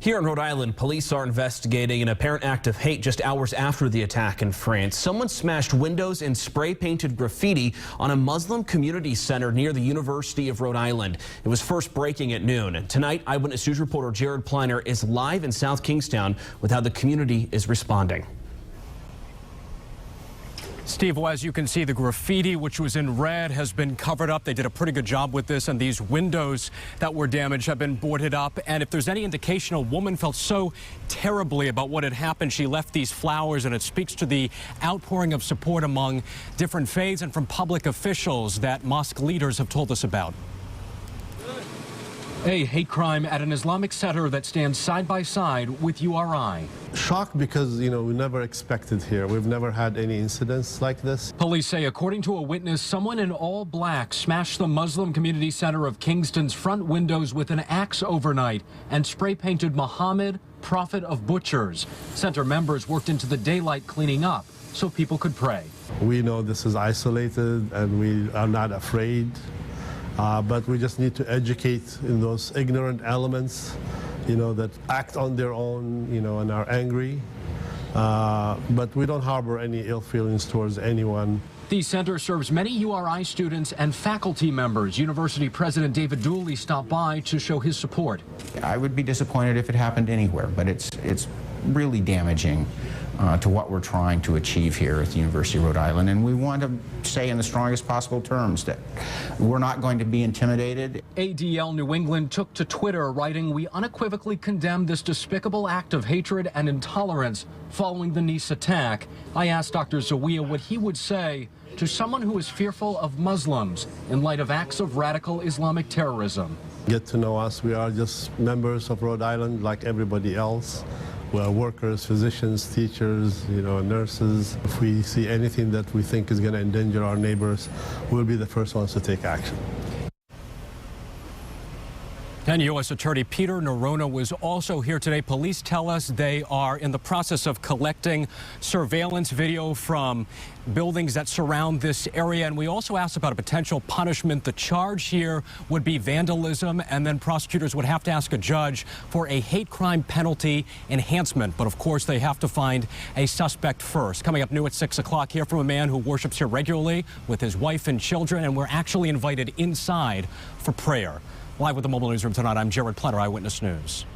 Here in Rhode Island, police are investigating an apparent act of hate just hours after the attack in France. Someone smashed windows and spray-painted graffiti on a Muslim community center near the University of Rhode Island. It was first breaking at noon. Tonight, Eyewitness News reporter Jared Pliner is live in South Kingston with how the community is responding. Steve, well, as you can see, the graffiti, which was in red, has been covered up. They did a pretty good job with this, and these windows that were damaged have been boarded up. And if there's any indication, a woman felt so terribly about what had happened, she left these flowers, and it speaks to the outpouring of support among different faiths and from public officials that mosque leaders have told us about. A hate crime at an Islamic center that stands side by side with URI. Shocked because, we never expected here. We've never had any incidents like this. Police say, according to a witness, someone in all black smashed the Muslim community center of Kingston's front windows with an axe overnight and spray painted Muhammad, prophet of butchers. Center members worked into the daylight cleaning up so people could pray. We know this is isolated and we are not afraid. But we just need to educate in those ignorant elements, that act on their own, and are angry. But we don't harbor any ill feelings towards anyone. The center serves many URI students and faculty members. University President David Dooley stopped by to show his support. I would be disappointed if it happened anywhere, but it's really damaging to what we're trying to achieve here at the University of Rhode Island. And we want to say in the strongest possible terms that we're not going to be intimidated. ADL New England took to Twitter, writing, "We unequivocally condemn this despicable act of hatred and intolerance following the Nice attack." I asked Dr. Zawiya what he would say to someone who is fearful of Muslims in light of acts of radical Islamic terrorism. Get to know us. We are just members of Rhode Island like everybody else. We are workers, physicians, teachers, nurses. If we see anything that we think is going to endanger our neighbors, we'll be the first ones to take action. And U.S. Attorney Peter Nerona was also here today. Police tell us they are in the process of collecting surveillance video from buildings that surround this area. And we also asked about a potential punishment. The charge here would be vandalism, and then prosecutors would have to ask a judge for a hate crime penalty enhancement. But of course, they have to find a suspect first. Coming up new at 6 o'clock, hear from a man who worships here regularly with his wife and children, and we're actually invited inside for prayer. Live with the Mobile Newsroom tonight, I'm Jared Pliner, Eyewitness News.